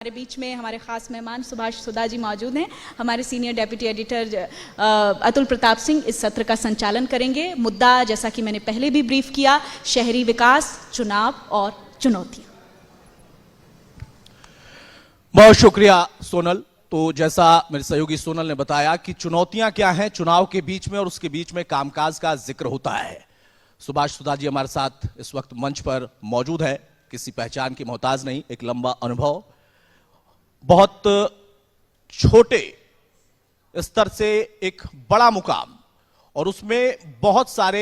हमारे बीच में हमारे खास मेहमान सुभाष सुधा जी मौजूद हैं। हमारे senior deputy editor Atul Pratap Singh इस सत्र का संचालन करेंगे। मुद्दा, जैसा कि मैंने पहले भी ब्रीफ किया, शहरी विकास, चुनाव और चुनौतियां। बहुत शुक्रिया सोनल। तो जैसा मेरे सहयोगी सोनल ने बताया कि चुनौतियां क्या हैं चुनाव के बीच में, और उसके बीच में कामकाज का जिक्र होता है। सुभाष सुधा जी हमारे साथ इस वक्त मंच पर मौजूद है, किसी पहचान की मोहताज नहीं, एक लंबा अनुभव, बहुत छोटे स्तर से एक बड़ा मुकाम, और उसमें बहुत सारे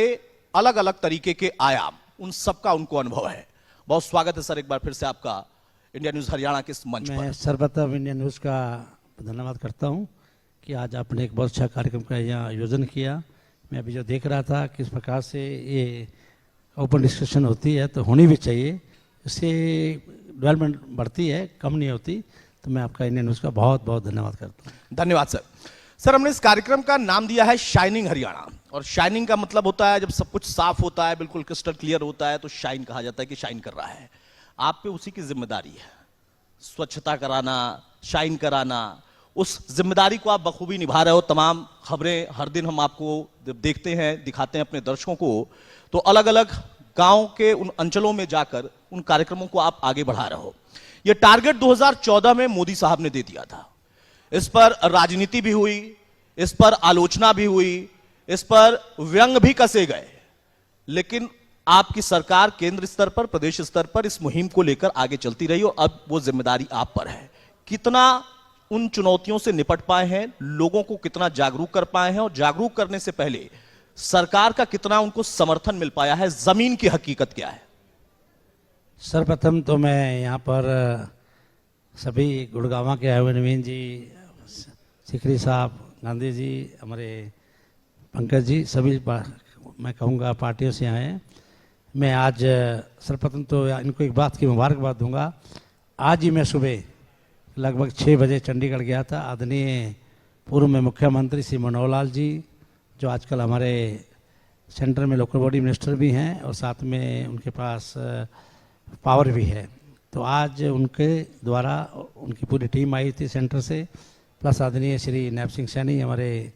अलग अलग तरीके के आयाम, उन सबका उनको अनुभव है। बहुत स्वागत है सर एक बार फिर से आपका इंडिया न्यूज हरियाणा के इस मंच पर। मैं सर्वप्रथम इंडिया न्यूज का धन्यवाद करता हूं कि आज आपने एक बहुत अच्छा कार्यक्रम का यहाँ आयोजन किया। मैं अभी जो देख रहा था किस प्रकार से ये ओपन डिस्कशन होती है, तो होनी भी चाहिए, इससे डेवलपमेंट बढ़ती है, कम नहीं होती। तो मैं आपका इंडियन न्यूज़ का बहुत बहुत धन्यवाद करता हूँ। धन्यवाद सर। सर, हमने इस कार्यक्रम का नाम दिया है शाइनिंग हरियाणा, और शाइनिंग का मतलब होता है जब सब कुछ साफ होता है, बिल्कुल क्रिस्टल क्लियर होता है, तो शाइन कहा जाता है कि शाइन कर रहा है। आप पे उसी की जिम्मेदारी है, स्वच्छता कराना, शाइन कराना। उस जिम्मेदारी को आप बखूबी निभा रहे हो। तमाम खबरें हर दिन हम आपको देखते हैं, दिखाते हैं अपने दर्शकों को, तो अलग अलग गांव के उन अंचलों में जाकर उन कार्यक्रमों को आप आगे बढ़ा रहे हो। यह टारगेट 2014 में मोदी साहब ने दे दिया था। इस पर राजनीति भी हुई, इस पर आलोचना भी हुई, इस पर व्यंग भी कसे गए, लेकिन आपकी सरकार केंद्र स्तर पर, प्रदेश स्तर पर इस मुहिम को लेकर आगे चलती रही, और अब वो जिम्मेदारी आप पर है। कितना उन चुनौतियों से निपट पाए हैं, लोगों को कितना जागरूक कर पाए हैं, और जागरूक करने से पहले सरकार का कितना उनको समर्थन मिल पाया है, जमीन की हकीकत क्या है? सर्वप्रथम तो मैं यहाँ पर सभी गुड़गांव के आए हुए नवीन जी, सिकरी साहब, गांधी जी, हमारे पंकज जी, सभी मैं कहूँगा पार्टियों से आए हैं। मैं आज सर्वप्रथम तो इनको एक बात की मुबारकबाद दूंगा। आज ही मैं सुबह लगभग 6 बजे चंडीगढ़ गया था। आदरणीय पूर्व में मुख्यमंत्री श्री मनोहर लाल जी, जो आजकल हमारे सेंटर में लोकल बॉडी मिनिस्टर भी हैं, और साथ में उनके पास पावर भी है, तो आज उनके द्वारा उनकी पूरी टीम आई थी सेंटर से, प्लस आदरणीय श्री नैब सिंह सैनी हमारे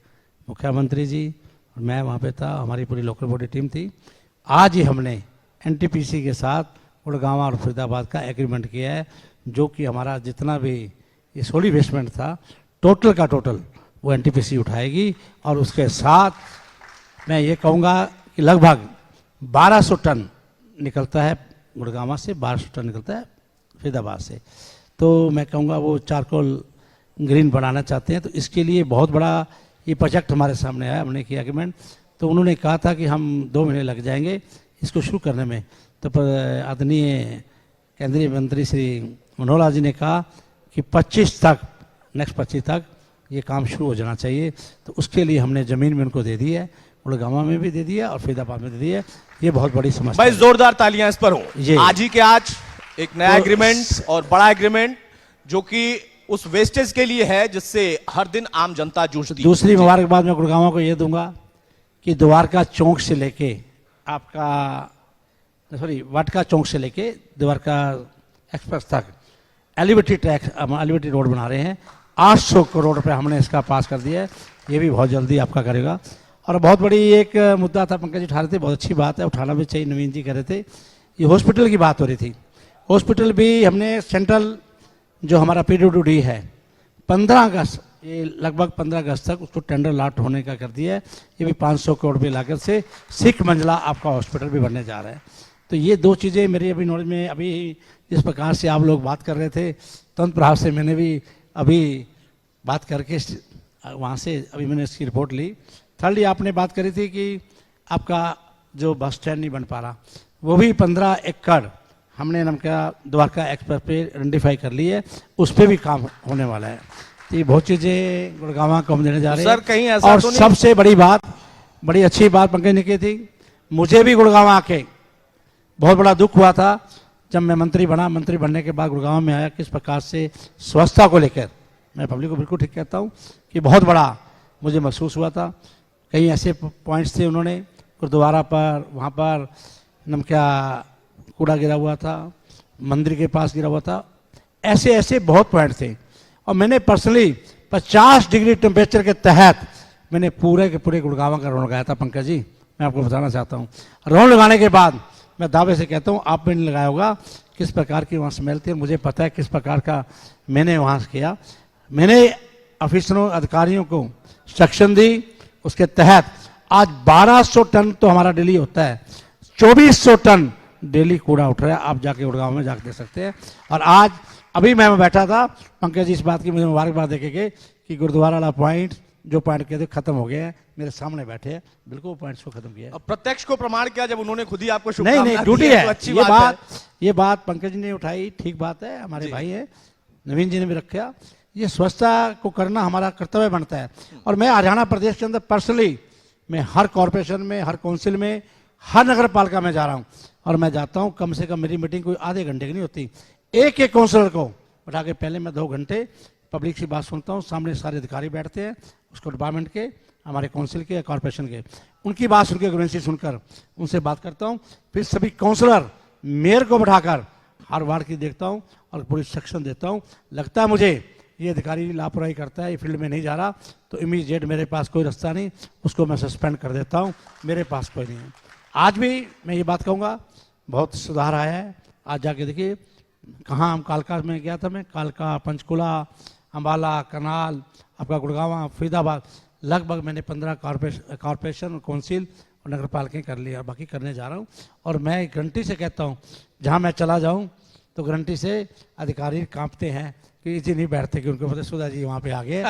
मुख्यमंत्री जी, और मैं वहाँ पे था, हमारी पूरी लोकल बॉडी टीम थी। आज ही हमने एनटीपीसी के साथ गुड़गांव और फरीदाबाद का एग्रीमेंट किया है, जो कि हमारा जितना भी ये सोलिड इन्वेस्टमेंट था, टोटल का टोटल वो एनटीपीसी उठाएगी। और उसके साथ मैं ये कहूँगा कि लगभग 1200 टन निकलता है गुड़गांव से, 1200 टन निकलता है फरीदाबाद से। तो मैं कहूँगा वो चारकोल ग्रीन बनाना चाहते हैं, तो इसके लिए बहुत बड़ा ये प्रोजेक्ट हमारे सामने आया, हमने किया एग्रीमेंट। तो उन्होंने कहा था कि हम 2 महीने लग जाएंगे इसको शुरू करने में। तो आदरणीय केंद्रीय मंत्री श्री मनोहर लाल जी ने कहा कि 25 तक, नेक्स्ट 25 तक ये काम शुरू हो जाना चाहिए। तो उसके लिए हमने ज़मीन में उनको दे दी है, गुड़गांव में भी दे दिया और फरीदाबाद में दे दी है। ये बहुत बड़ी समस्या है। जोरदार तालियां इस पर हो। आज ही के आज एक नया एग्रीमेंट और बड़ा एग्रीमेंट, जो कि उस वेस्टेज के लिए है जिससे हर दिन आम जनता जूझती है। दूसरी मुबारकबाद मैं गुड़गांव को ये दूंगा कि द्वारका चौक से लेके आपका वाटका चौक से लेके द्वारका एक्सप्रेस तक एलिवेटेड रोड बना रहे हैं। 800 करोड़ रुपए हमने इसका पास कर दिया है, ये भी बहुत जल्दी आपका करेगा। और बहुत बड़ी एक मुद्दा था, पंकज जी उठा रहे थे, बहुत अच्छी बात है, उठाना भी चाहिए, नवीन जी कह रहे थे, ये हॉस्पिटल की बात हो रही थी। हॉस्पिटल भी हमने सेंट्रल जो हमारा पीडब्ल्यूडी है 15 अगस्त, ये लगभग 15 अगस्त तक उसको टेंडर लाट होने का कर दिया है। ये भी 500 करोड़ रुपये लागत से 6 मंजिला आपका हॉस्पिटल भी बनने जा रहा है। तो ये 2 चीज़ें मेरी अभी नॉलेज में, अभी जिस प्रकार से आप लोग बात कर रहे थे, तुरंत प्रभाव से मैंने भी अभी बात करके वहाँ से अभी मैंने इसकी रिपोर्ट ली। थर्डली आपने बात करी थी कि आपका जो बस स्टैंड नहीं बन पा रहा, वो भी 15 एकड़ हमने नमका द्वारका एक्सप्रेस पे आइडेंटिफाई कर ली है, उस पर भी काम होने वाला है। तो ये बहुत चीज़ें गुड़गांव को हम देने जा रहे हैं। सर, कहीं ऐसा और तो नहीं? सबसे बड़ी बात, बड़ी अच्छी बात पंकज ने की थी, मुझे भी गुड़गांव आके बहुत बड़ा दुख हुआ था जब मैं मंत्री बना। मंत्री बनने के बाद गुड़गांव में आया, किस प्रकार से स्वच्छता को लेकर, मैं पब्लिक को बिल्कुल ठीक कहता हूँ कि बहुत बड़ा मुझे महसूस हुआ था। कई ऐसे पॉइंट्स थे, उन्होंने गुरुद्वारा पर, वहाँ पर नमक्या कूड़ा गिरा हुआ था, मंदिर के पास गिरा हुआ था, ऐसे ऐसे बहुत पॉइंट थे। और मैंने पर्सनली 50 डिग्री टेम्परेचर के तहत मैंने पूरे के पूरे गुड़गांव का राउंड लगाया था पंकज जी, मैं आपको बताना चाहता हूँ। राउंड लगाने के बाद मैं दावे से कहता हूँ, आप भी नहीं लगाया होगा किस प्रकार की वहाँ स्मेल थी। मुझे पता है किस प्रकार का मैंने वहाँ से किया। मैंने ऑफिसरों अधिकारियों को इंस्ट्रक्शन दी, उसके तहत आज 1200 टन तो हमारा डेली होता है, 2400 टन डेली कूड़ा उठ रहा है। आप जाके गुड़गांव में जाके देख सकते हैं। और आज अभी मैं बैठा था, पंकज जी इस बात की मुझे मुबारकबाद देखेंगे कि गुरुद्वारा वाला पॉइंट जो पॉइंट के थे खत्म हो गए हैं, मेरे सामने बैठे हैं, बिल्कुल पॉइंट्स को खत्म किया है। अब प्रत्यक्ष को प्रमाण किया जब उन्होंने खुद ही आपको नहीं शुभकामनाएं ड्यूटी दी है, तो अच्छी ये बात पंकज जी ने उठाई, ठीक बात है, हमारे भाई है, नवीन जी ने भी रखा। ये स्वच्छता को करना हमारा कर्तव्य बनता है। और मैं हरियाणा प्रदेश के अंदर पर्सनली मैं हर कॉरपोरेशन में, हर काउंसिल में, हर नगर पालिका में जा रहा हूँ। और मैं जाता हूँ, कम से कम मेरी मीटिंग कोई आधे घंटे की नहीं होती। एक एक काउंसलर को बैठा के पहले मैं 2 घंटे पब्लिक की बात सुनता हूँ। सामने सारे अधिकारी बैठते हैं, उसको डिपार्टमेंट के, हमारे काउंसिल के, कॉरपोरेशन के, उनकी बात सुनकर, ग्रेवेंसी सुनकर उनसे बात करता हूँ। फिर सभी काउंसलर मेयर को बैठाकर हर वार्ड की देखता हूँ और पूरी सेक्शन देता हूँ। लगता है मुझे ये अधिकारी लापरवाही करता है, ये फील्ड में नहीं जा रहा, तो इमीडिएट मेरे पास कोई रास्ता नहीं, उसको मैं सस्पेंड कर देता हूँ, मेरे पास कोई नहीं है। आज भी मैं ये बात कहूँगा, बहुत सुधार आया है। आज जाके देखिए कहाँ, हम कालका में गया था, मैं कालका, पंचकुला, अम्बाला, करनाल, आपका गुड़गांव, फरीदाबाद, लगभग मैंने 15 कॉरपोरेशन, काउंसिल और नगर पालिकाएं कर लिया, बाकी करने जा रहा हूँ। और मैं गारंटी से कहता हूँ, जहाँ मैं चला जाऊँ तो गारंटी से अधिकारी कांपते हैं कि जी नहीं बैठते, कि उनको पता सुधा जी वहाँ पे आ गए,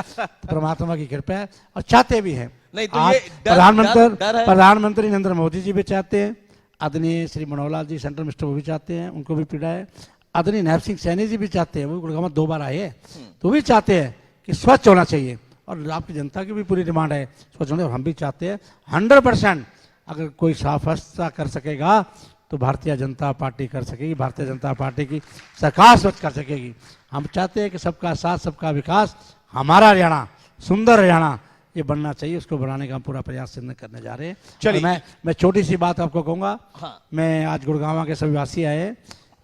परमात्मा की कृपा है, और चाहते भी हैं। नहीं तो आज ये प्रधानमंत्री नरेंद्र मोदी जी भी चाहते हैं, आदरणीय श्री मनोहर लाल जी सेंट्रल मिनिस्टर वो भी चाहते हैं, उनको भी पीड़ा है। आदरणीय नायब सिंह सैनी जी भी चाहते हैं, वो गुड़गांव 2 बार आए हैं, तो भी चाहते हैं कि स्वच्छ होना चाहिए। और आपकी जनता की भी पूरी डिमांड है स्वच्छ होने, और हम भी चाहते हैं 100% अगर कोई साफसता कर सकेगा तो भारतीय जनता पार्टी कर सकेगी, भारतीय जनता पार्टी की सरकार स्वच्छ कर सकेगी। हम चाहते हैं कि सबका साथ, सबका विकास, हमारा हरियाणा, सुंदर हरियाणा ये बनना चाहिए, उसको बनाने का हम पूरा प्रयास करने जा रहे हैं। चलिए मैं छोटी सी बात आपको कहूँगा। हाँ। मैं आज गुड़गांव के सभी वासी आए,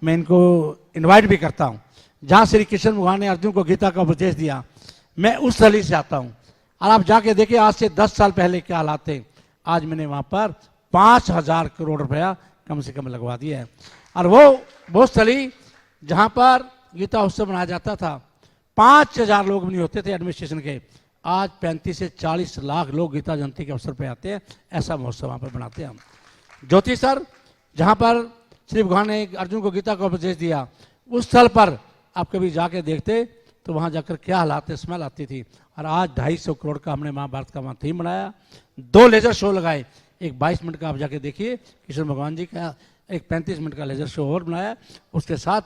मैं इनको इनवाइट भी करता हूँ। जहाँ श्री कृष्ण भगवान ने अर्जुन को गीता का उपदेश दिया, मैं उस स्थली से आता हूँ। और आप जाके देखिए आज से 10 साल पहले क्या हालात थे, आज मैंने वहाँ पर 5000 करोड़ रुपया कम से कम लगवा दिया है। और वो स्थली जहाँ पर गीता उत्सव मनाया जाता था, 5000 लोग भी नहीं होते थे एडमिनिस्ट्रेशन के, आज 35 से 40 लाख लोग गीता जयंती के अवसर पे आते हैं। ऐसा महोत्सव वहाँ पर बनाते हैं हम। ज्योति सर, जहाँ पर श्री भगवान ने अर्जुन को गीता का उपदेश दिया, उस स्थल पर आप कभी जाके देखते तो वहाँ जाकर क्या हालात, स्मेल आती थी। और आज 250 करोड़ का हमने महाभारत का वहाँ थीम बनाया, 2 लेजर शो लगाए, एक 22 मिनट का आप जाके देखिए कृष्ण भगवान जी का, एक 35 मिनट का लेजर शो और बनाया, उसके साथ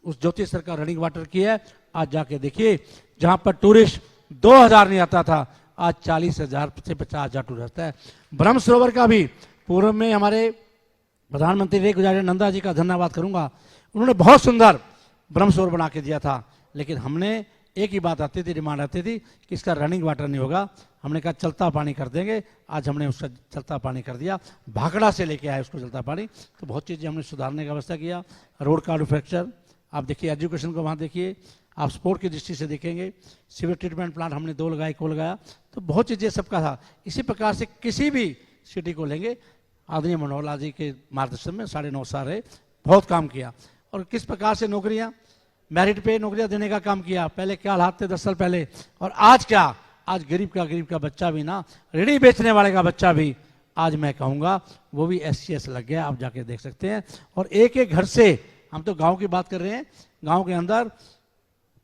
उस ज्योति सर का रनिंग वाटर की है। आज जाके देखिए जहाँ पर टूरिस्ट 2000 नहीं आता था, आज 40,000 से 50,000 टूरिस्ट है। ब्रह्म सरोवर का भी पूर्व में हमारे प्रधानमंत्री रेख गुजारे नंदा जी का धन्यवाद करूंगा, उन्होंने बहुत सुंदर ब्रह्म सरोवर बना के दिया था। लेकिन हमने एक ही बात आती थी, डिमांड आती थी कि इसका रनिंग वाटर नहीं होगा, हमने कहा चलता पानी कर देंगे। आज हमने उसका चलता पानी कर दिया, भाखड़ा से लेके आए उसको चलता पानी। तो बहुत चीज़ें हमने सुधारने का व्यवस्था किया। रोड का इंफ्रास्ट्रक्चर आप देखिए, एजुकेशन को वहाँ देखिए, आप स्पोर्ट की दृष्टि से देखेंगे, सीवर ट्रीटमेंट प्लांट हमने 2 लगाए, को लगाया, तो बहुत चीज़ें सबका था। इसी प्रकार से किसी भी सिटी को लेंगे, आदरणीय मनोहर लाल जी के मार्गदर्शन में 9.5 साल रहे, बहुत काम किया। और किस प्रकार से नौकरियाँ, मेरिट पे नौकरियां देने का काम किया। पहले क्या हालात थे 10 साल पहले, और आज क्या, आज गरीब का बच्चा भी ना, रेडी बेचने वाले का बच्चा भी, आज मैं कहूँगा वो भी SCS लग गया, आप जाके देख सकते हैं। और एक एक घर से, हम तो गांव की बात कर रहे हैं, गांव के अंदर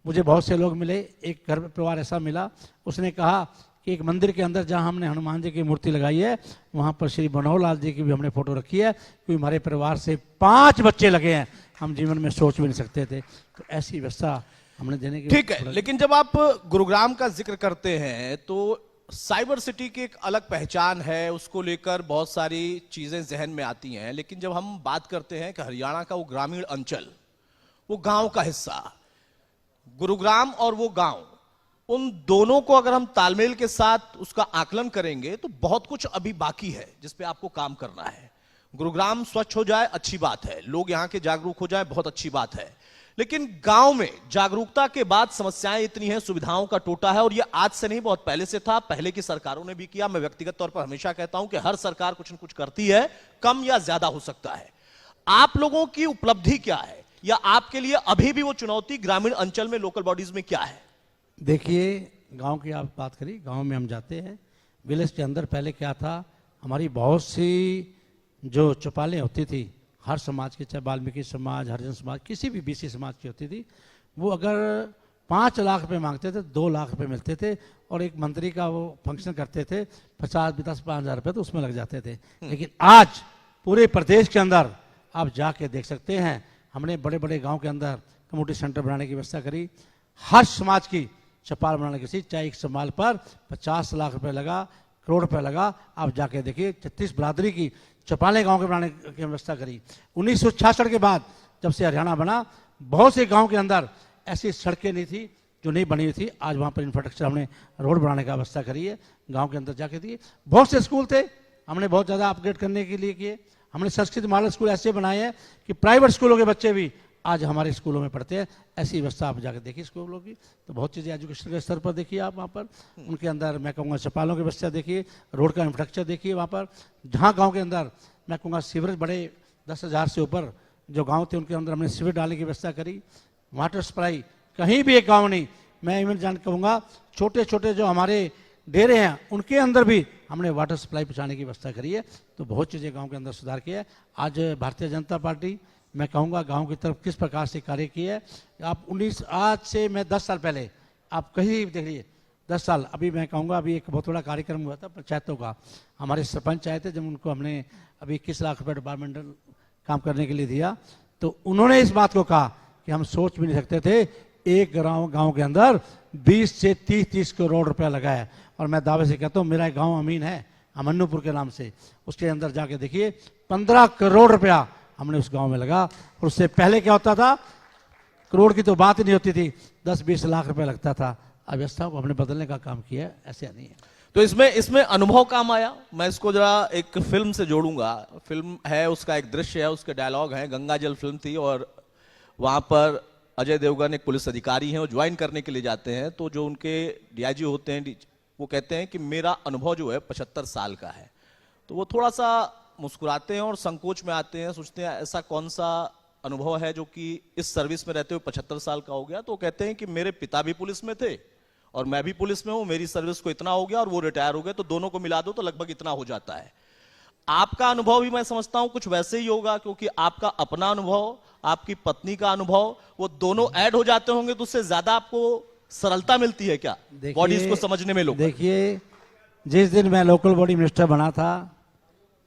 मुझे बहुत से लोग मिले, एक घर परिवार ऐसा मिला, उसने कहा कि एक मंदिर के अंदर जहां हमने हनुमान जी की मूर्ति लगाई है, वहां पर श्री मनोहर लाल जी की भी हमने फोटो रखी है, क्योंकि हमारे परिवार से 5 बच्चे लगे हैं, हम जीवन में सोच भी नहीं सकते थे। तो ऐसी व्यवस्था हमने देने की। ठीक है, लेकिन जब आप गुरुग्राम का जिक्र करते हैं तो साइबर सिटी की एक अलग पहचान है, उसको लेकर बहुत सारी चीजें जहन में आती हैं। लेकिन जब हम बात करते हैं कि हरियाणा का वो ग्रामीण अंचल, वो गांव का हिस्सा, गुरुग्राम और वो गांव, उन दोनों को अगर हम तालमेल के साथ उसका आकलन करेंगे तो बहुत कुछ अभी बाकी है जिस पे आपको काम करना है। गुरुग्राम स्वच्छ हो जाए अच्छी बात है, लोग यहां के जागरूक हो जाए बहुत अच्छी बात है, लेकिन गांव में जागरूकता के बाद समस्याएं इतनी हैं, सुविधाओं का टोटा है, और ये आज से नहीं बहुत पहले से था। पहले की सरकारों ने भी किया। मैं व्यक्तिगत तौर पर हमेशा कहता हूं कि हर सरकार कुछ न कुछ करती है, कम या ज्यादा हो सकता है। आप लोगों की उपलब्धि क्या है, या आपके लिए अभी भी वो चुनौती ग्रामीण अंचल में लोकल बॉडीज में क्या है? देखिए, गांव की आप बात करी, गांव में हम जाते हैं। विलेज के अंदर पहले क्या था, हमारी बहुत सी जो चौपालें होती थी, हर समाज की, चाहे वाल्मीकि समाज, हरिजन समाज, किसी भी बीसी समाज की होती थी, वो अगर 5 लाख रुपए मांगते थे, 2 लाख रुपए मिलते थे, और एक मंत्री का वो फंक्शन करते थे, 50-10-5 हज़ार रुपये तो उसमें लग जाते थे। लेकिन आज पूरे प्रदेश के अंदर आप जाके देख सकते हैं, हमने बड़े बड़े गांव के अंदर कम्युनिटी सेंटर बनाने की व्यवस्था करी। हर समाज की चौपाल बनाने की, चाहे एक समाज पर 50 लाख रुपए लगा, करोड़ रुपए लगा। आप जाके देखिए, 36 बिरादरी की चौपालें गांव के बनाने की व्यवस्था करी। 1966 के बाद जब से हरियाणा बना, बहुत से गांव के अंदर ऐसी सड़कें नहीं थी जो नहीं बनी हुई थी। आज वहां पर इंफ्रास्ट्रक्चर, हमने रोड बनाने का व्यवस्था करी है, गांव के अंदर जाके दिए। बहुत से स्कूल थे, हमने बहुत ज़्यादा अपग्रेड करने के लिए किए। हमने संस्कृत मॉडल स्कूल ऐसे बनाए हैं कि प्राइवेट स्कूलों के बच्चे भी आज हमारे स्कूलों में पढ़ते हैं। ऐसी व्यवस्था आप जाकर देखिए स्कूलों की, तो बहुत चीज़ें एजुकेशन के स्तर पर देखिए आप वहाँ पर। उनके अंदर मैं कहूँगा चौपालों की व्यवस्था देखिए, रोड का इंफ्रास्ट्रक्चर देखिए वहाँ पर। जहाँ गाँव के अंदर मैं कहूँगा सीवरेज बड़े 10,000 से ऊपर जो गाँव थे, उनके अंदर हमने सीवरेज डालने की व्यवस्था करी। वाटर सप्लाई कहीं भी एक गाँव नहीं, मैं इवन जान कहूँगा छोटे छोटे जो हमारे डेरे हैं, उनके अंदर भी हमने वाटर सप्लाई पहुँचाने की व्यवस्था करी है। तो बहुत चीज़ें गांव के अंदर सुधार किया है। आज भारतीय जनता पार्टी, मैं कहूँगा गांव की तरफ किस प्रकार से कार्य किया है। आप आज से मैं 10 साल पहले आप कहीं देखिए, 10 साल, अभी मैं कहूँगा अभी एक बहुत बड़ा कार्यक्रम हुआ था पंचायतों का। हमारे सरपंच आए थे, जब उनको हमने अभी 21 लाख रुपये डिपार्टमेंटल काम करने के लिए दिया, तो उन्होंने इस बात को कहा कि हम सोच भी नहीं सकते थे एक गांव के अंदर 20 से 30 करोड़ रुपया लगा है। और मैं दावे से कहता हूँ, मेरा एक गांव अमीन है, अमन्नूपुर के नाम से, उसके अंदर जाके देखिए 15 करोड़ रुपया हमने उस गांव में लगा। और उससे पहले क्या होता था, करोड़ की तो बात ही नहीं होती थी, 10-20 लाख रुपया लगता था। अब व्यवस्था को हमने बदलने का काम किया है, ऐसे नहीं है। तो इसमें अनुभव काम आया। मैं इसको जरा एक फिल्म से जोड़ूंगा। फिल्म है, उसका एक दृश्य है, उसके डायलॉग है। गंगा जल फिल्म थी, और वहां पर अजय देवगन एक पुलिस अधिकारी हैं, वो ज्वाइन करने के लिए जाते हैं। तो जो उनके डीआईजी होते हैं, वो कहते हैं कि मेरा अनुभव जो है 75 साल का है। तो वो थोड़ा सा मुस्कुराते हैं और संकोच में आते हैं, सोचते हैं ऐसा कौन सा अनुभव है जो कि इस सर्विस में रहते हुए 75 साल का हो गया। तो कहते हैं कि मेरे पिता भी पुलिस में थे और मैं भी पुलिस में हूं, मेरी सर्विस को इतना हो गया और वो रिटायर हो गए, तो दोनों को मिला दो तो लगभग इतना हो जाता है। आपका अनुभव भी मैं समझता हूं कुछ वैसे ही होगा, क्योंकि आपका अपना अनुभव, आपकी पत्नी का अनुभव, वो दोनों ऐड हो जाते होंगे, तो उससे ज्यादा आपको सरलता मिलती है क्या बॉडीज को समझने में? लोग देखिए, जिस दिन मैं लोकल बॉडी मिनिस्टर बना था,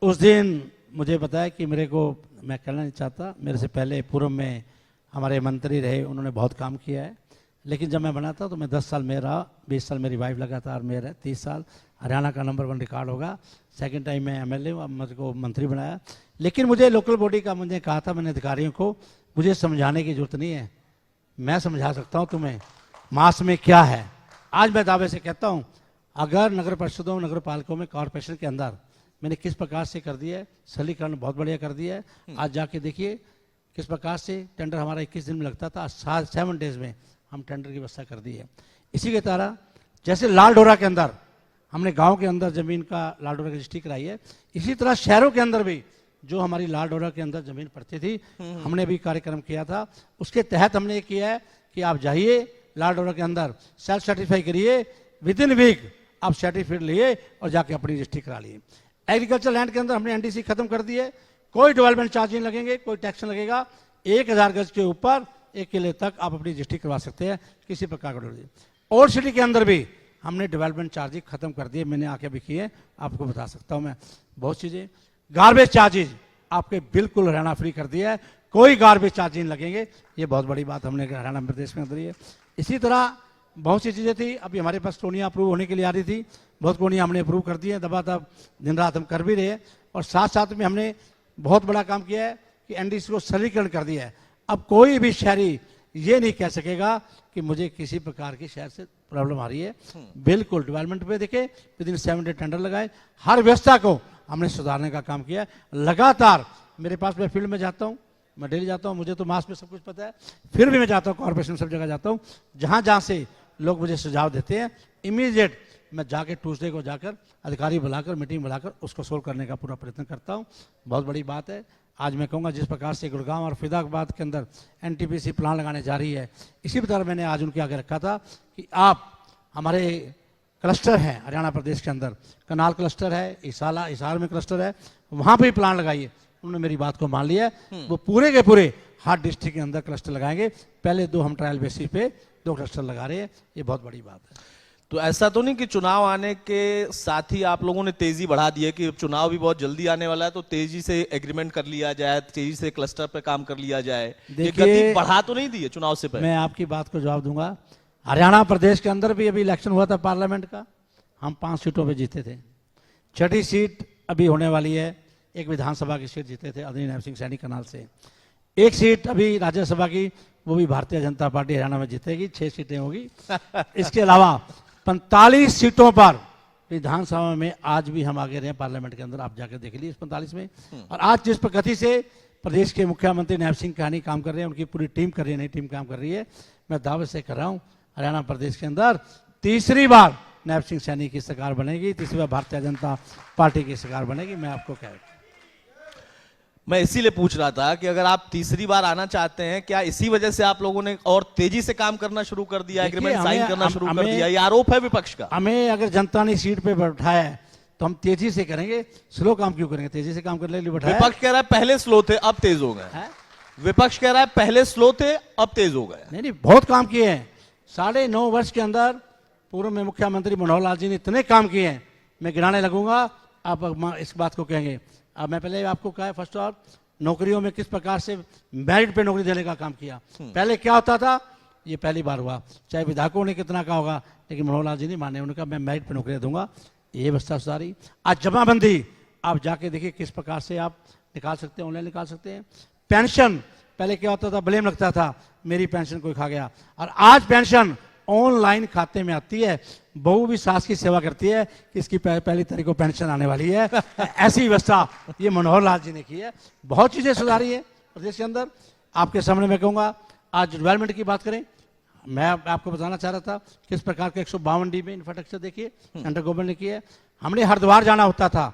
उस दिन मुझे बताया कि मेरे को, मैं कहना नहीं चाहता, मेरे से पहले पूर्व में हमारे मंत्री रहे, उन्होंने बहुत काम किया है। लेकिन जब मैं बना था तो मैं 10 साल में रहा, 20 साल मेरी वाइफ लगातार में रहे, 30 साल हरियाणा का नंबर 1 रिकॉर्ड होगा। सेकंड टाइम मैं एमएलए हूँ, अब मुझे को मंत्री बनाया। लेकिन मुझे लोकल बॉडी का, मुझे कहा था मैंने अधिकारियों को, मुझे समझाने की जरूरत नहीं है, मैं समझा सकता हूँ तुम्हें मास में क्या है। आज मैं दावे से कहता हूँ, अगर नगर परिषदों, नगर पालिकाओं में, कॉर्पोरेशन के अंदर मैंने किस प्रकार से कर दिया है, सरलीकरण बहुत बढ़िया कर दिया है। आज जाके देखिए किस प्रकार से टेंडर हमारा 21 दिन में लगता था, 7 डेज में हम टेंडर की व्यवस्था कर दी है। इसी के तरह जैसे लाल डोरा के अंदर हमने गांव के अंदर जमीन का लाल डोरा की रजिस्ट्री कराई है, इसी तरह शहरों के अंदर भी जो हमारी लाल डोरा के अंदर जमीन पड़ती थी, हमने भी कार्यक्रम किया था। उसके तहत हमने ये किया है कि आप जाइए लाल डोरा के अंदर, सेल्फ सर्टिफाई करिए, विद इन वीक आप सर्टिफिकेट लिए और जाके अपनी रजिस्ट्री करा लिए। एग्रीकल्चर लैंड के अंदर हमने एनडीसी खत्म कर दी है, कोई डेवलपमेंट चार्ज नहीं लगेंगे, कोई टैक्स नहीं लगेगा। 1000 गज के ऊपर 1 किले तक आप अपनी रजिस्ट्री करवा सकते हैं, किसी प्रकार का। ओल्ड सिटी के अंदर भी हमने डेवलपमेंट चार्जेज खत्म कर दिए, मैंने आके भी किए, आपको बता सकता हूं मैं बहुत चीजें। गार्बेज चार्जेज आपके बिल्कुल हरियाणा फ्री कर दिया है, कोई गार्बेज चार्ज नहीं लगेंगे, ये बहुत बड़ी बात हमने हरियाणा प्रदेश में अंदर है। इसी तरह बहुत सी चीजें थी, अभी हमारे पास कॉलोनियां अप्रूव होने के लिए आ रही थी, बहुत कॉलोनियां हमने अप्रूव कर दी है, दबादब दिन रात हम कर भी रहे हैं। और साथ साथ में हमने बहुत बड़ा काम किया है कि एनडीसी को सरलीकरण कर दिया है। अब कोई भी शहरी ये नहीं कह सकेगा कि मुझे किसी प्रकार की शहर से प्रॉब्लम आ रही है। बिल्कुल डेवलपमेंट पे देखे, विद इन 7 डे टेंडर लगाए, हर व्यवस्था को हमने सुधारने का काम किया है लगातार। मेरे पास, मैं फील्ड में जाता हूँ, मैं डेली जाता हूँ, मुझे तो मास में सब कुछ पता है, फिर भी मैं जाता हूँ कॉर्पोरेशन में, सब जगह जाता हूँ, जहाँ जहाँ से लोग मुझे सुझाव देते हैं इमीडिएट मैं जाके ट्यूसडे को जाकर अधिकारी बुलाकर मीटिंग बुलाकर उसको सोल्व करने का पूरा प्रयत्न करता हूँ। बहुत बड़ी बात है। आज मैं कहूँगा जिस प्रकार से गुड़गांव और फरीदाबाद के अंदर एनटीपीसी प्लान लगाने जा रही है, इसी तरह मैंने आज उनके आगे रखा था कि आप हमारे क्लस्टर है हरियाणा प्रदेश के अंदर, कनाल क्लस्टर है, हिसार में क्लस्टर है, वहाँ पे प्लान लगाइए। उन्होंने मेरी बात को मान लिया है। वो पूरे के पूरे हर डिस्ट्रिक्ट के अंदर क्लस्टर लगाएंगे। पहले 2 हम ट्रायल बेसिस पे 2 क्लस्टर लगा रहे हैं, ये बहुत बड़ी बात है। तो ऐसा तो नहीं कि चुनाव आने के साथ ही आप लोगों ने तेजी बढ़ा दी है कि चुनाव भी बहुत जल्दी आने वाला है तो तेजी से एग्रीमेंट कर लिया जाए, तेजी से क्लस्टर पे काम कर लिया जाए? ये गति बढ़ा तो नहीं दी है चुनाव से पहले? मैं आपकी बात को जवाब दूंगा। हरियाणा प्रदेश के अंदर भी अभी इलेक्शन हुआ था पार्लियामेंट का, हम 5 सीटों पे जीते थे। 6ठी सीट अभी होने वाली है, एक विधानसभा की सीट जीते थे आदरणीय नैब सिंह सैनी कनाल से। एक सीट अभी राज्यसभा की, वो भी भारतीय जनता पार्टी हरियाणा में जीतेगी, 6 सीटें होगी। इसके अलावा 45 सीटों पर विधानसभा में आज भी हम आगे रहे पार्लियामेंट के अंदर, आप जाकर देख लीजिए इस 45 में। और आज जिस गति से प्रदेश के मुख्यमंत्री नैब सिंह सैनी काम कर रहे हैं, उनकी पूरी टीम कर रही है, नई टीम काम कर रही है। मैं दावे से कर रहा हूँ हरियाणा प्रदेश के अंदर तीसरी बार नैब सिंह सैनी की सरकार बनेगी, तीसरी बार भारतीय जनता पार्टी की सरकार बनेगी। मैं आपको कह रहा हूँ, मैं इसीलिए पूछ रहा था कि अगर आप तीसरी बार आना चाहते हैं, क्या इसी वजह से आप लोगों ने और तेजी से काम करना शुरू कर दिया, एग्रीमेंट साइन करना शुरू कर दिया? ये आरोप है विपक्ष का। हमें अगर जनता ने सीट पे बैठाया है तो हम तेजी से करेंगे, स्लो काम क्यों करेंगे? तेजी से काम करने के लिए बैठाया। विपक्ष कह रहा है पहले स्लो थे अब तेज हो गए। विपक्ष कह रहा है पहले स्लो थे अब तेज हो गए। नहीं, बहुत काम किए हैं। 9.5 वर्ष के अंदर पूर्व में मुख्यमंत्री मनोहर लाल जी ने इतने काम किए हैं, मैं गिनाने लगूंगा, आप इस बात को कहेंगे। अब मैं पहले आपको कहा फर्स्ट ऑफ नौकरियों में किस प्रकार से मेरिट पे नौकरी देने का काम किया। पहले क्या होता था, ये पहली बार हुआ। चाहे विधायकों ने कितना कहा होगा, लेकिन मनोहर लाल जी नहीं माने, उन्होंने कहा मैं मेरिट पे नौकरी दूंगा। ये व्यवस्था सुधारी। आज जमाबंदी आप जाके देखिए किस प्रकार से आप निकाल सकते हैं, ऑनलाइन निकाल सकते हैं। पेंशन पहले क्या होता था, ब्लेम लगता था मेरी पेंशन कोई खा गया, और आज पेंशन ऑनलाइन खाते में आती है। बहू भी सास की सेवा करती है कि इसकी पहली तारीख को पेंशन आने वाली है। ऐसी व्यवस्था ये मनोहर लाल जी ने की है। बहुत चीजें सुधारी है प्रदेश के अंदर। आपके सामने मैं कहूँगा, आज डेवलपमेंट की बात करें, मैं आपको बताना चाह रहा था किस प्रकार के 152 डी में इंफ्रास्ट्रक्चर देखिए सेंट्रल गवर्नमेंट ने किया है। हमने हरिद्वार जाना होता था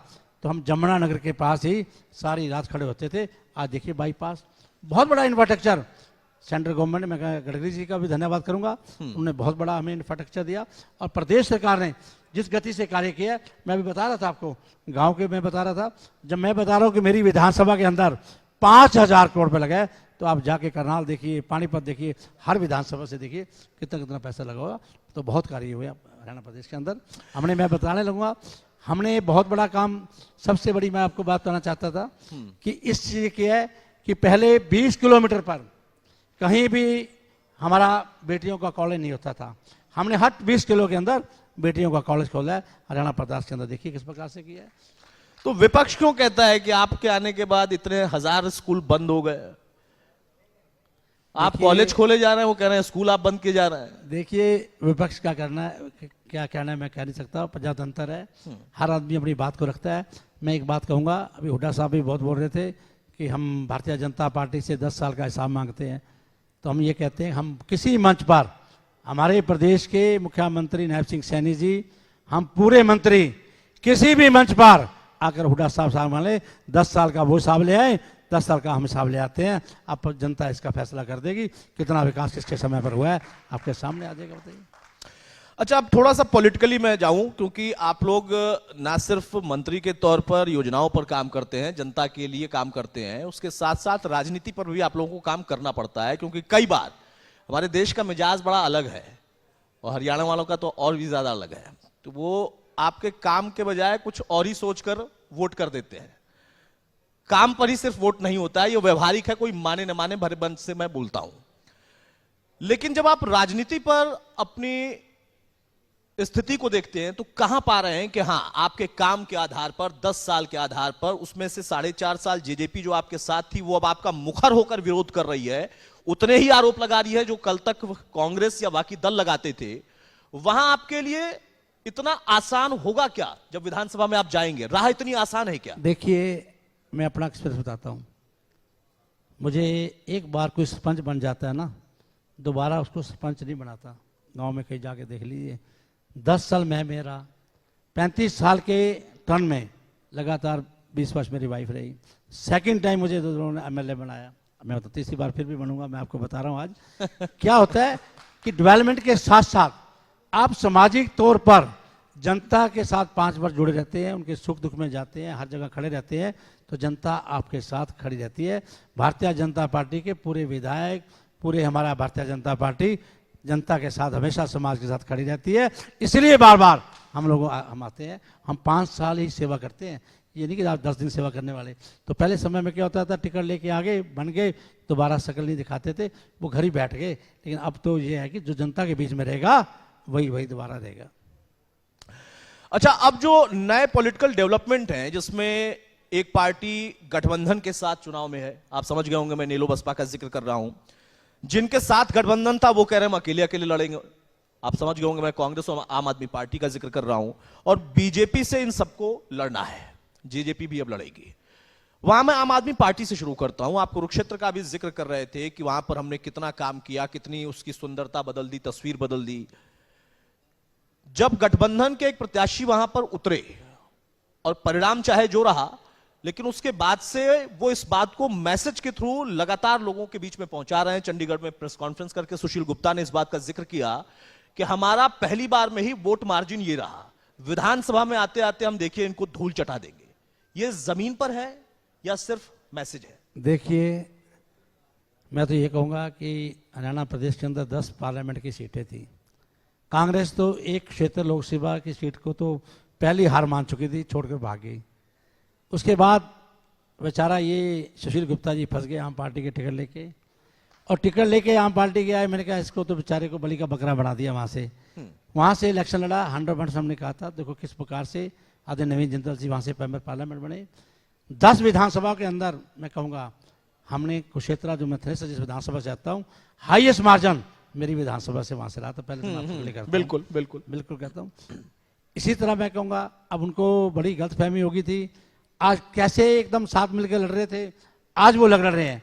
तो हम जमुना नगर के पास ही सारी रात खड़े होते थे। आज देखिए बाईपास, बहुत बड़ा इंफ्रास्ट्रक्चर सेंट्रल गवर्नमेंट ने, मैं गडकरी जी का भी धन्यवाद करूंगा, उन्होंने बहुत बड़ा हमें इंफ्रास्ट्रक्चर दिया। और प्रदेश सरकार ने जिस गति से कार्य किया, मैं भी बता रहा था आपको, गांव के मैं बता रहा था, जब मैं बता रहा हूं कि मेरी विधानसभा के अंदर 5,000 करोड़ रुपए लगे, तो आप जाके करनाल देखिए, पानीपत देखिए, हर विधानसभा से देखिए कितना कितना पैसा लगा होगा। तो बहुत कार्य हुए हरियाणा प्रदेश के अंदर। हमने, मैं बताने लगूंगा, हमने बहुत बड़ा काम, सबसे बड़ी मैं आपको बात करना चाहता था कि इस चीज की है कि पहले 20 किलोमीटर पर कहीं भी हमारा बेटियों का कॉलेज नहीं होता था। हमने हर 20 किलो के अंदर बेटियों का कॉलेज खोला है हरियाणा प्रदेश के अंदर। देखिए किस प्रकार से किया है। तो विपक्ष क्यों कहता है कि आपके आने के बाद इतने 1000 स्कूल बंद हो गए? आप कॉलेज खोले जा रहे हैं, वो कह रहे हैं स्कूल आप बंद किए जा रहे हैं। देखिए विपक्ष का करना है, क्या कहना है मैं कह नहीं सकता, प्रजातंत्र है, हर आदमी अपनी बात को रखता है। मैं एक बात कहूंगा, अभी हुड्डा साहब भी बहुत बोल रहे थे कि हम भारतीय जनता पार्टी से 10 साल का हिसाब मांगते हैं। तो हम ये कहते हैं, हम किसी मंच पर, हमारे प्रदेश के मुख्यमंत्री नैब सिंह सैनी जी, हम पूरे मंत्री किसी भी मंच पर आकर हुड्डा साहब माने 10 साल का वो हिसाब ले आए, 10 साल का हम हिसाब ले आते हैं। अब जनता इसका फैसला कर देगी कितना विकास किसके समय पर हुआ है, आपके सामने आ जाएगा। बताइए। अच्छा, अब थोड़ा सा पॉलिटिकली मैं जाऊं, क्योंकि आप लोग ना सिर्फ मंत्री के तौर पर योजनाओं पर काम करते हैं, जनता के लिए काम करते हैं, उसके साथ साथ राजनीति पर भी आप लोगों को काम करना पड़ता है। क्योंकि कई बार हमारे देश का मिजाज बड़ा अलग है और हरियाणा वालों का तो और भी ज्यादा अलग है। तो वो आपके काम के बजाय कुछ और ही सोचकर वोट कर देते हैं। काम पर ही सिर्फ वोट नहीं होता है, ये व्यवहारिक है, कोई माने न माने भरे बंद से मैं बोलता हूं। लेकिन जब आप राजनीति पर अपनी स्थिति को देखते हैं तो कहां पा रहे हैं कि हां, आपके काम के आधार पर, 10 साल के आधार पर, उसमें से 4.5 साल जेजेपी जो आपके साथ थी वो अब आपका मुखर होकर विरोध कर रही है, उतने ही आरोप लगा रही है जो कल तक कांग्रेस या बाकी दल लगाते थे। वहां आपके लिए इतना आसान होगा क्या जब विधानसभा में आप जाएंगे? राह इतनी आसान है क्या? देखिए, मैं अपना एक्सपीरियंस बताता हूं। मुझे एक बार कोई सरपंच बन जाता है ना, दोबारा उसको सरपंच नहीं बनाता। गांव में कहीं जाके देख लीजिए, 10 साल मैं मेरा, 35 साल के टर्न में लगातार 20 वर्ष मेरी वाइफ रही। सेकंड टाइम मुझे दोनों ने एमएलए बनाया, मैं तो तीसरी बार फिर भी बनूंगा। मैं आपको बता रहा हूँ आज क्या होता है कि डेवलपमेंट के साथ साथ आप सामाजिक तौर पर जनता के साथ 5 वर्ष जुड़े रहते हैं, उनके सुख दुख में जाते हैं, हर जगह खड़े रहते हैं, तो जनता आपके साथ खड़ी रहती है। भारतीय जनता पार्टी के पूरे विधायक, पूरे हमारा भारतीय जनता पार्टी जनता के साथ हमेशा समाज के साथ खड़ी रहती है। इसलिए बार बार हम आते हैं। हम 5 साल ही सेवा करते हैं, ये नहीं कि आप 10 दिन सेवा करने वाले। तो पहले समय में क्या होता था, टिकट लेके आगे बन गए, दोबारा शक्ल नहीं दिखाते थे, वो घर ही बैठ गए। लेकिन अब तो ये है कि जो जनता के बीच में रहेगा वही दोबारा रहेगा। अच्छा, अब जो नए पॉलिटिकल डेवलपमेंट हैं जिसमें एक पार्टी गठबंधन के साथ चुनाव में है, आप समझ गए होंगे मैं नीलो बसपा का जिक्र कर रहा हूं। जिनके साथ गठबंधन था वो कह रहे हैं हम अकेले अकेले लड़ेंगे। आप समझ गए होंगे मैं कांग्रेस और आम आदमी पार्टी का जिक्र कर रहा हूं, और बीजेपी से इन सबको लड़ना है, जेजेपी भी अब लड़ेगी। वहां मैं आम आदमी पार्टी से शुरू करता हूं। आप कुरुक्षेत्र का भी जिक्र कर रहे थे कि वहां पर हमने कितना काम किया, कितनी उसकी सुंदरता बदल दी, तस्वीर बदल दी। जब गठबंधन के एक प्रत्याशी वहां पर उतरे और परिणाम चाहे जो रहा, लेकिन उसके बाद से वो इस बात को मैसेज के थ्रू लगातार लोगों के बीच में पहुंचा रहे हैं। चंडीगढ़ में प्रेस कॉन्फ्रेंस करके सुशील गुप्ता ने इस बात का जिक्र किया कि हमारा पहली बार में ही वोट मार्जिन ये रहा, विधानसभा में आते आते हम देखिए इनको धूल चटा देंगे। ये जमीन पर है या सिर्फ मैसेज है? देखिए, मैं तो ये कहूँगा कि हरियाणा प्रदेश के अंदर 10 पार्लियामेंट की सीटें थी। कांग्रेस तो एक क्षेत्र लोकसभा की सीट को तो पहली हार मान चुकी थी, छोड़कर भाग गई। उसके बाद बेचारा ये सुशील गुप्ता जी फंस गए आम पार्टी के टिकट लेके, और टिकट लेके आम पार्टी के आए। मैंने कहा इसको तो बेचारे को बलि का बकरा बना दिया। वहाँ से इलेक्शन लड़ा, 100% हमने कहा था। देखो किस प्रकार से आदरणीय नवीन जिंदल जी वहाँ से मेंबर पार्लियामेंट बने। 10 विधानसभा के अंदर मैं कहूँगा हमने कुरुक्षेत्र जो मैं जिस विधानसभा से आता हूँ, हाईएस्ट मार्जिन मेरी विधानसभा से वहाँ से रहा था। पहले तो मैं आपको लेकर बिल्कुल बिल्कुल बिल्कुल कहता हूँ। इसी तरह मैं कहूँगा अब उनको बड़ी गलतफहमी होगी थी। आज कैसे एकदम साथ मिलकर लड़ रहे थे, आज वो लड़ रहे हैं,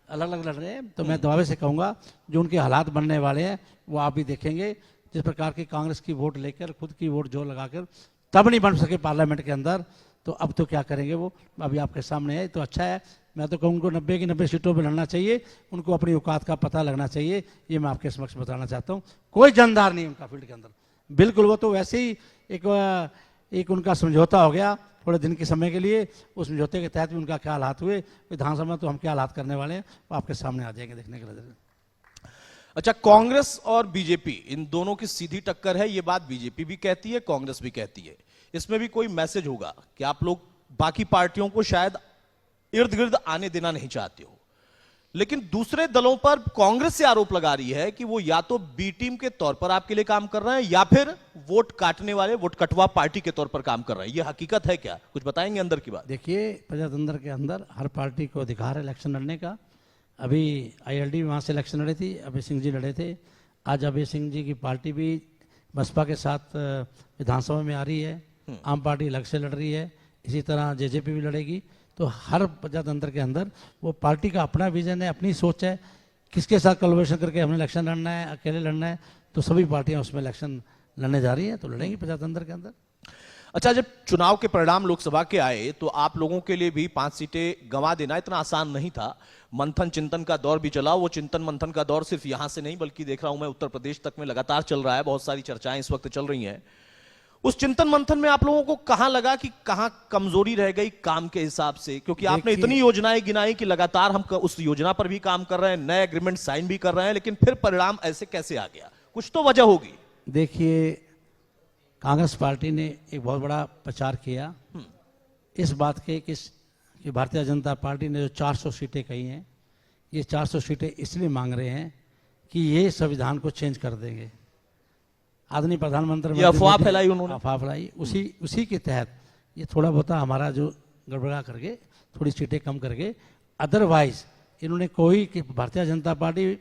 अलग अलग लड़ रहे हैं। तो मैं दावे से कहूँगा जो उनके हालात बनने वाले हैं वो आप भी देखेंगे। जिस प्रकार की कांग्रेस की वोट लेकर, खुद की वोट जोर लगाकर तब नहीं बन सके पार्लियामेंट के अंदर, तो अब तो क्या करेंगे वो अभी आपके सामने है। तो अच्छा है, मैं तो कहूँ उनको 90 की 90 सीटों पर लड़ना चाहिए, उनको अपनी औकात का पता लगना चाहिए। ये मैं आपके समक्ष बताना चाहता हूँ। कोई जनदार नहीं उनका फील्ड के अंदर, बिल्कुल। वो तो वैसे ही एक उनका समझौता हो गया थोड़े दिन के समय के लिए। उस समझौते के तहत भी उनका क्या हालात हुए, विधानसभा में तो हम क्या हालात करने वाले हैं वो आपके सामने आ जाएंगे देखने के लिए। अच्छा, कांग्रेस और बीजेपी इन दोनों की सीधी टक्कर है, ये बात बीजेपी भी कहती है, कांग्रेस भी कहती है। इसमें भी कोई मैसेज होगा कि आप लोग बाकी पार्टियों को शायद इर्द गिर्द आने देना नहीं चाहते हो, लेकिन दूसरे दलों पर कांग्रेस से आरोप लगा रही है कि वो या तो बी टीम के तौर पर आपके लिए काम कर रहे हैं या फिर वोट काटने वाले, वोट कटवा पार्टी के तौर पर काम कर रहे हैं। ये हकीकत है क्या? कुछ बताएंगे अंदर की बात। देखिए, प्रजातंत्र के अंदर हर पार्टी को अधिकार है इलेक्शन लड़ने का। अभी ILD वहाँ से इलेक्शन लड़ी थी, अभय सिंह जी लड़े थे। आज अभय सिंह जी की पार्टी भी बसपा के साथ विधानसभा में आ रही है, आम पार्टी अलग से लड़ रही है, इसी तरह जेजेपी भी लड़ेगी। तो हर प्रजातंत्र के अंदर वो पार्टी का अपना विजन है, अपनी सोच है, किसके साथ कोलैबोरेशन करके हमने इलेक्शन लड़ना है, अकेले लड़ना है। तो सभी पार्टियां उसमें इलेक्शन लड़ने जा रही हैं, तो लड़ेंगी प्रजातंत्र के अंदर। अच्छा, जब चुनाव के परिणाम लोकसभा के आए तो आप लोगों के लिए भी 5 सीटें गंवा देना इतना आसान नहीं था। मंथन चिंतन का दौर भी चला। वो चिंतन मंथन का दौर सिर्फ यहां से नहीं बल्कि देख रहा हूं मैं उत्तर प्रदेश तक में लगातार चल रहा है। बहुत सारी चर्चाएं इस वक्त चल रही हैं। उस चिंतन मंथन में आप लोगों को कहां लगा कि कहां कमजोरी रह गई काम के हिसाब से? क्योंकि आपने इतनी योजनाएं गिनाई कि लगातार हम उस योजना पर भी काम कर रहे हैं, नए एग्रीमेंट साइन भी कर रहे हैं, लेकिन फिर परिणाम ऐसे कैसे आ गया? कुछ तो वजह होगी। देखिए, कांग्रेस पार्टी ने एक बहुत बड़ा प्रचार किया इस बात के कि भारतीय जनता पार्टी ने जो 400 सीटें कही हैं, ये 400 सीटें इसलिए मांग रहे हैं कि ये संविधान को चेंज कर देंगे। आदरणीय प्रधानमंत्री अफवाह फैलाई उन्होंने, अफवाह फैलाई। उसी के तहत ये थोड़ा बहुत हमारा जो गड़बड़ा करके थोड़ी सीटें कम करके, अदरवाइज इन्होंने कोई कि भारतीय जनता पार्टी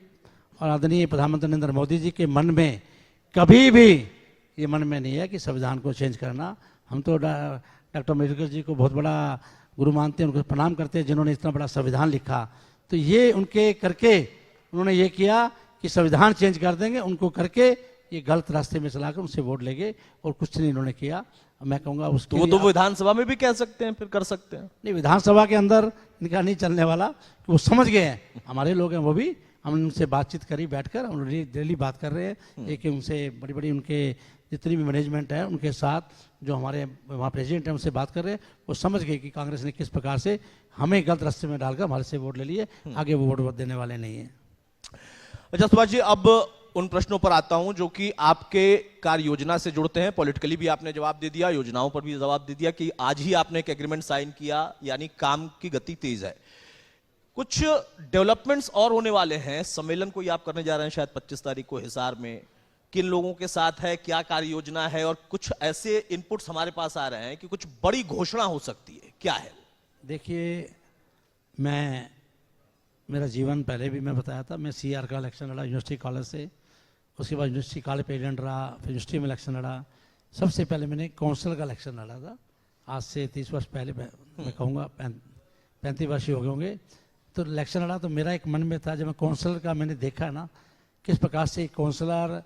और आदरणीय प्रधानमंत्री नरेंद्र मोदी जी के मन में कभी भी ये मन में नहीं है कि संविधान को चेंज करना। हम तो डॉक्टर अम्बेडकर जी को बहुत बड़ा गुरु मानते हैं, उनको प्रणाम करते हैं जिन्होंने इतना बड़ा संविधान लिखा। तो ये उनके करके उन्होंने ये किया कि संविधान चेंज कर देंगे, उनको करके ये गलत रास्ते में चलाकर उनसे वोट लेंगे और कुछ नहीं इन्होंने किया। मैं कहूँगा उसके तो वो लिए तो विधानसभा में भी कह सकते हैं, फिर कर सकते हैं। नहीं, विधानसभा के अंदर इनका नहीं चलने वाला, कि वो समझ गए हैं, हमारे लोग हैं वो भी, हम उनसे बातचीत करी बैठकर, हम डेली बात कर रहे हैं। एक उनसे बड़ी बड़ी उनके जितनी भी मैनेजमेंट है उनके साथ, जो हमारे वहाँ प्रेसिडेंट हैं उनसे बात कर रहे हैं। वो समझ गए कि कांग्रेस ने किस प्रकार से हमें गलत रास्ते में डालकर हमारे से वोट ले लिए, आगे वो वोट देने वाले नहीं है। अच्छा सुभाष जी, अब उन प्रश्नों पर आता हूं जो कि आपके कार्य योजना से जुड़ते हैं। पॉलिटिकली भी आपने जवाब दे दिया, योजनाओं पर भी जवाब दे दिया कि आज ही आपने एक एग्रीमेंट साइन किया, यानी काम की गति तेज है। कुछ डेवलपमेंट्स और होने वाले हैं, सम्मेलन कोई आप करने जा रहे हैं शायद 25 तारीख को हिसार में, किन लोगों के साथ है, क्या कार्य योजना है, और कुछ ऐसे इनपुट्स हमारे पास आ रहे हैं कि कुछ बड़ी घोषणा हो सकती है, क्या है? देखिए, मेरा जीवन पहले भी मैं बताया था, मैं CR का इलेक्शन लड़ा यूनिवर्सिटी कॉलेज से, उसके बाद यूनिवर्सिटी कॉलेज प्रेसिडेंट रहा, फिर यूनिवर्सिटी में इलेक्शन लड़ा। सबसे पहले मैंने काउंसिल का इलेक्शन लड़ा था, आज से 30 वर्ष पहले, मैं कहूँगा 35 वर्ष ही हो गए होंगे। तो इलेक्शन लड़ा तो मेरा एक मन में था, जब मैं काउंसिलर का मैंने देखा ना किस प्रकार से काउंसिलर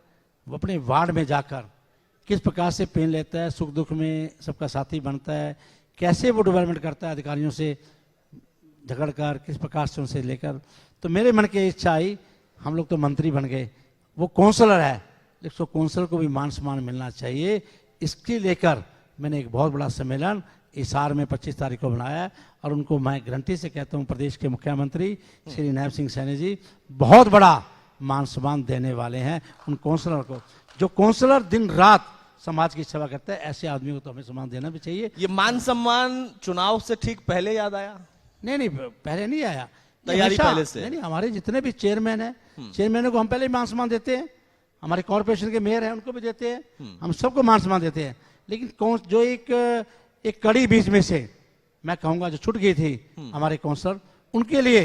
अपने वार्ड में जाकर किस प्रकार से पेन लेता है, सुख दुख में सबका साथी बनता है, कैसे वो डेवलपमेंट करता है अधिकारियों से झगड़ कर, किस प्रकार से उनसे लेकर, तो मेरे मन की इच्छा आई, हम लोग तो मंत्री बन गए, वो काउंसलर है, लेकिन काउंसलर को भी मान सम्मान मिलना चाहिए। इसके लेकर मैंने एक बहुत बड़ा सम्मेलन हिसार में 25 तारीख को बनाया, और उनको मैं गारंटी से कहता हूँ प्रदेश के मुख्यमंत्री श्री नायब सिंह सैनी जी बहुत बड़ा मान सम्मान देने वाले हैं उन काउंसलर को। जो काउंसलर दिन रात समाज की सेवा करता है, ऐसे आदमी को तो हमें सम्मान देना भी चाहिए। ये मान सम्मान चुनाव से ठीक पहले याद आया? नहीं, पहले नहीं आया, तैयारी पहले से? नहीं, हमारे जितने भी चेयरमैन हैं, चेयरमैनों को हम पहले ही मान सम्मान देते हैं, हमारे कॉर्पोरेशन के मेयर हैं उनको भी देते हैं, हम सबको मान सम्मान देते हैं। लेकिन जो एक कड़ी बीच में से मैं कहूँगा जो छूट गई थी हमारे काउंसलर, उनके लिए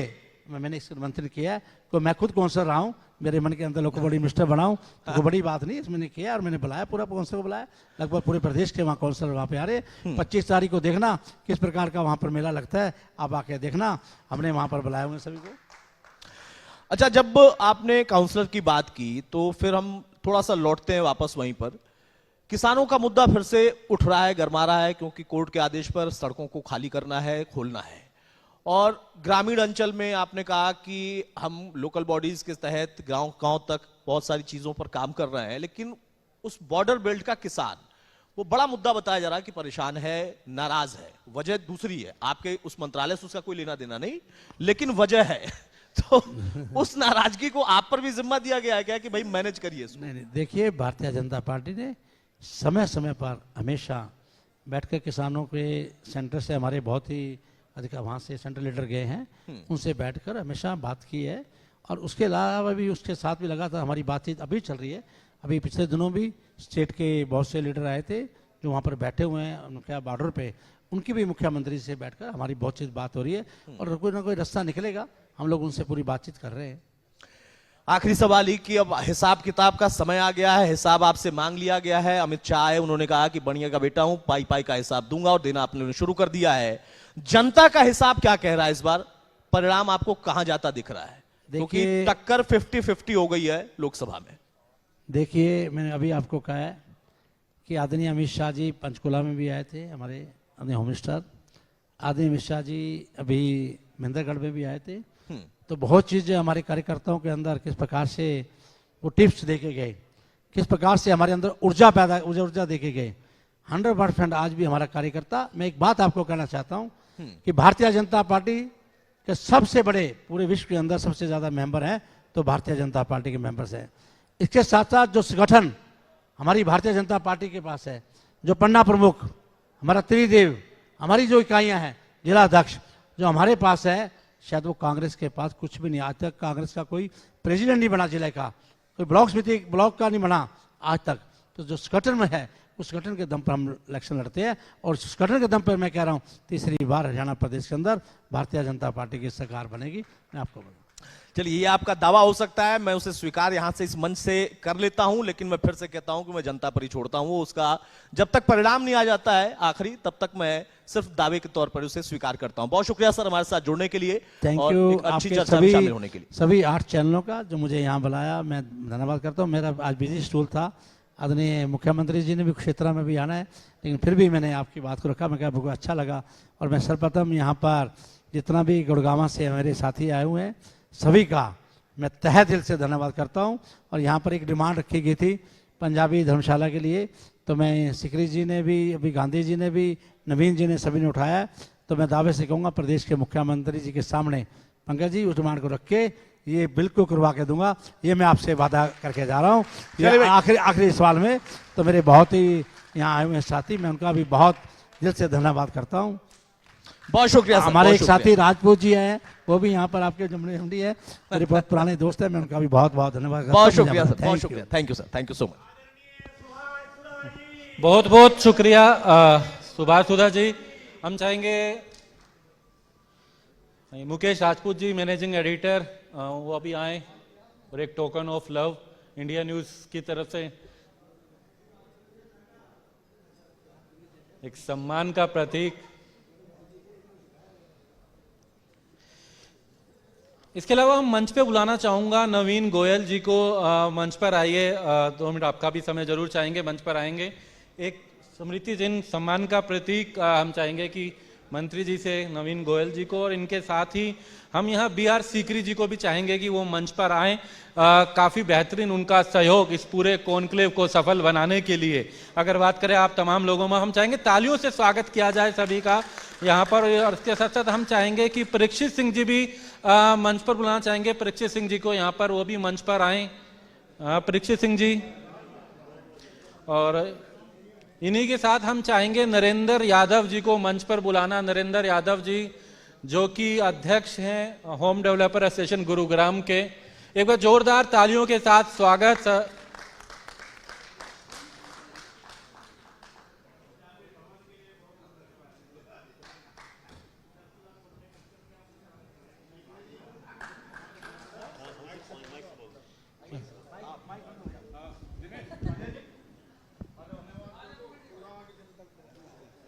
मैंने इसका मंथन किया है। तो मैं खुद काउंसलर रहा हूँ, मेरे मन के अंदर लोग को बड़ी मिनिस्टर बनाऊं, तो कोई बड़ी बात नहीं, इसमें किया, और मैंने बुलाया, पूरा काउंसलर को बुलाया, लगभग पूरे प्रदेश के वहाँ काउंसलर वहाँ पे आ रहे। 25 तारीख को देखना किस प्रकार का वहाँ पर मेला लगता है, आप आके देखना, हमने वहाँ पर बुलाया हुए सभी को। अच्छा, जब आपने काउंसलर की बात की तो फिर हम थोड़ा सा लौटते हैं वापस वहीं पर। किसानों का मुद्दा फिर से उठ रहा है, गरमा रहा है, क्योंकि कोर्ट के आदेश पर सड़कों को खाली करना है, खोलना है। और ग्रामीण अंचल में आपने कहा कि हम लोकल बॉडीज के तहत गांव गांव तक बहुत सारी चीजों पर काम कर रहे हैं, लेकिन उस बॉर्डर बेल्ट का किसान, वो बड़ा मुद्दा बताया जा रहा है कि परेशान है, नाराज है। वजह दूसरी है, आपके उस मंत्रालय से उसका कोई लेना देना नहीं, लेकिन वजह है तो उस नाराजगी को आप पर भी जिम्मा दिया गया है क्या कि भाई मैनेज करिए इसको? नहीं, देखिए, भारतीय जनता पार्टी ने समय समय पर हमेशा बैठकर किसानों के सेंटर से, हमारे बहुत ही अधिक वहाँ से सेंट्रल लीडर गए हैं, उनसे बैठकर हमेशा बात की है। और उसके अलावा भी उसके साथ भी लगातार हमारी बातचीत अभी चल रही है। अभी पिछले दिनों भी स्टेट के बहुत से लीडर आए थे जो वहाँ पर बैठे हुए हैं उनके बॉर्डर पे, उनकी भी मुख्यमंत्री से बैठकर हमारी बहुत चीज बात हो रही है, और कोई ना कोई रास्ता निकलेगा, हम लोग उनसे पूरी बातचीत कर रहे हैं। आखिरी सवाल ही कि अब हिसाब किताब का समय आ गया है, हिसाब आपसे मांग लिया गया है। अमित शाह आए, उन्होंने कहा कि बढ़िया का बेटा हूं, पाई पाई का हिसाब दूंगा, और देना आपने शुरू कर दिया है। जनता का हिसाब क्या कह रहा है इस बार? परिणाम आपको कहां जाता दिख रहा है? क्योंकि टक्कर 50-50 हो गई है लोकसभा में। देखिए, मैंने अभी आपको कहा है कि आदरणीय अमित शाह जी पंचकुला में भी आए थे, हमारे आदरणीय होम मिनिस्टर आदरणीय अमित शाह जी अभी महेंद्रगढ़ में भी आए थे। तो बहुत चीज़ें हमारे कार्यकर्ताओं के अंदर किस प्रकार से वो टिप्स देके गए, किस प्रकार से हमारे अंदर ऊर्जा देके गए। 100% आज भी हमारा कार्यकर्ता, मैं एक बात आपको कहना चाहता हूं कि भारतीय जनता पार्टी के सबसे बड़े पूरे विश्व के अंदर सबसे ज्यादा मेंबर हैं तो भारतीय जनता पार्टी के मेंबर्स हैं। इसके साथ साथ जो संगठन हमारी भारतीय जनता पार्टी के पास है, जो पन्ना प्रमुख, हमारा त्रिदेव, हमारी जो इकाइयां हैं, जिला अध्यक्ष जो हमारे पास है, शायद वो कांग्रेस के पास कुछ भी नहीं। आज तक कांग्रेस का कोई प्रेसिडेंट नहीं बना जिले का, कोई ब्लॉक समिति ब्लॉक का नहीं बना आज तक। तो जो संगठन में है उस संगठन के दम पर हम इलेक्शन लड़ते हैं, और उस संगठन के दम पर मैं कह रहा हूँ तीसरी बार हरियाणा प्रदेश के अंदर भारतीय जनता पार्टी की सरकार बनेगी। मैं आपको बताऊँ चलिए, ये आपका दावा हो सकता है, मैं उसे स्वीकार यहां से इस मंच से कर लेता हूं, लेकिन मैं फिर से कहता हूं कि मैं जनता पर ही छोड़ता हूं। वो उसका जब तक परिणाम नहीं आ जाता है आखिरी, तब तक मैं सिर्फ दावे के तौर पर उसे स्वीकार करता हूं। बहुत शुक्रिया सर हमारे साथ जुड़ने के लिए थैंक और यू एक अच्छी आपके चर्चा में शामिल होने के लिए। सभी 8 चैनलों का जो मुझे यहाँ बुलाया, मैं धन्यवाद करता हूँ। मेरा आज बिजी शेड्यूल था, आदरणीय मुख्यमंत्री जी ने भी क्षेत्र में भी आना है, लेकिन फिर भी मैंने आपकी बात को रखा। मैं कहा मुझे अच्छा लगा। और मैं सर्वप्रथम यहाँ पर जितना भी गुड़गांव से मेरे साथी आए हुए हैं, सभी का मैं तहे दिल से धन्यवाद करता हूँ। और यहाँ पर एक डिमांड रखी गई थी पंजाबी धर्मशाला के लिए, तो मैं सिकरी जी ने भी, अभी गांधी जी ने भी, नवीन जी ने, सभी ने उठाया है। तो मैं दावे से कहूँगा प्रदेश के मुख्यमंत्री जी के सामने, पंकज जी उस डिमांड को रख के ये बिल्कुल करवा के दूंगा, ये मैं आपसे वादा करके जा रहा हूँ। आखिरी सवाल में तो मेरे बहुत ही यहाँ आए हुए साथी, मैं उनका भी बहुत दिल से धन्यवाद करता हूँ। बहुत शुक्रिया सर, हमारे बहुत एक साथी राजपूत जी हैं, वो भी यहाँ पर आपके जमने हुंडी है, मेरे बहुत पुराने दोस्त हैं, मैं उनका भी बहुत बहुत धन्यवाद करता हूँ। बहुत शुक्रिया सर, बहुत शुक्रिया। Thank you sir, thank you so much. बहुत बहुत शुक्रिया सुभाष सुधा जी। हम चाहेंगे मुकेश राजपूत जी, मैनेजिंग एडिटर, वो अभी आए और एक token of love India news की तरफ से एक सम्मान का प्रतीक। इसके अलावा हम मंच पे बुलाना चाहूंगा नवीन गोयल जी को। मंच पर आइए, 2 मिनट आपका भी समय जरूर चाहेंगे, मंच पर आएंगे। एक स्मृति चिन्ह सम्मान का प्रतीक हम चाहेंगे कि मंत्री जी से नवीन गोयल जी को, और इनके साथ ही हम यहाँ BR सीकरी जी को भी चाहेंगे कि वो मंच पर आए। काफ़ी बेहतरीन उनका सहयोग इस पूरे कॉन्क्लेव को सफल बनाने के लिए। अगर बात करें आप तमाम लोगों में, हम चाहेंगे तालियों से स्वागत किया जाए सभी का यहाँ पर। और इसके साथ साथ हम चाहेंगे कि परीक्षित सिंह जी भी मंच पर बुलाना चाहेंगे, परीक्षित सिंह जी को यहाँ पर, वो भी मंच पर आए। परीक्षित सिंह जी, और इन्हीं के साथ हम चाहेंगे नरेंद्र यादव जी को मंच पर बुलाना। नरेंद्र यादव जी जो कि अध्यक्ष हैं होम डेवलपर एसोसिएशन गुरुग्राम के। एक बार जोरदार तालियों के साथ स्वागत।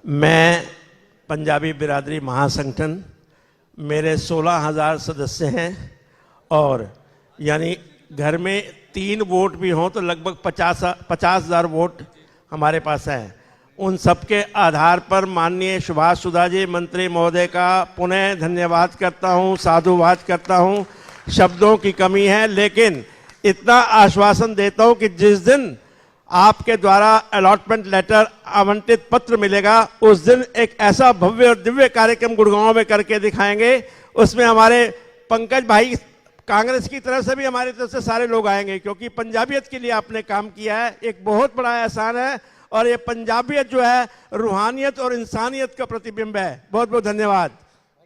मैं पंजाबी बिरादरी महासंगठन, मेरे 16,000 सदस्य हैं, और यानी घर में 3 वोट भी हों तो लगभग 50,000 वोट हमारे पास हैं। उन सबके आधार पर माननीय सुभाष सुधा जी मंत्री महोदय का पुनः धन्यवाद करता हूं, साधुवाद करता हूं। शब्दों की कमी है, लेकिन इतना आश्वासन देता हूं कि जिस दिन आपके द्वारा अलॉटमेंट लेटर आवंटित पत्र मिलेगा, उस दिन एक ऐसा भव्य और दिव्य कार्यक्रम गुड़गांव में करके दिखाएंगे। उसमें हमारे पंकज भाई कांग्रेस की तरफ से भी, हमारी तरफ से सारे लोग आएंगे, क्योंकि पंजाबियत के लिए आपने काम किया है, एक बहुत बड़ा एहसान है। और ये पंजाबियत जो है रूहानियत और इंसानियत का प्रतिबिंब है। बहुत बहुत धन्यवाद।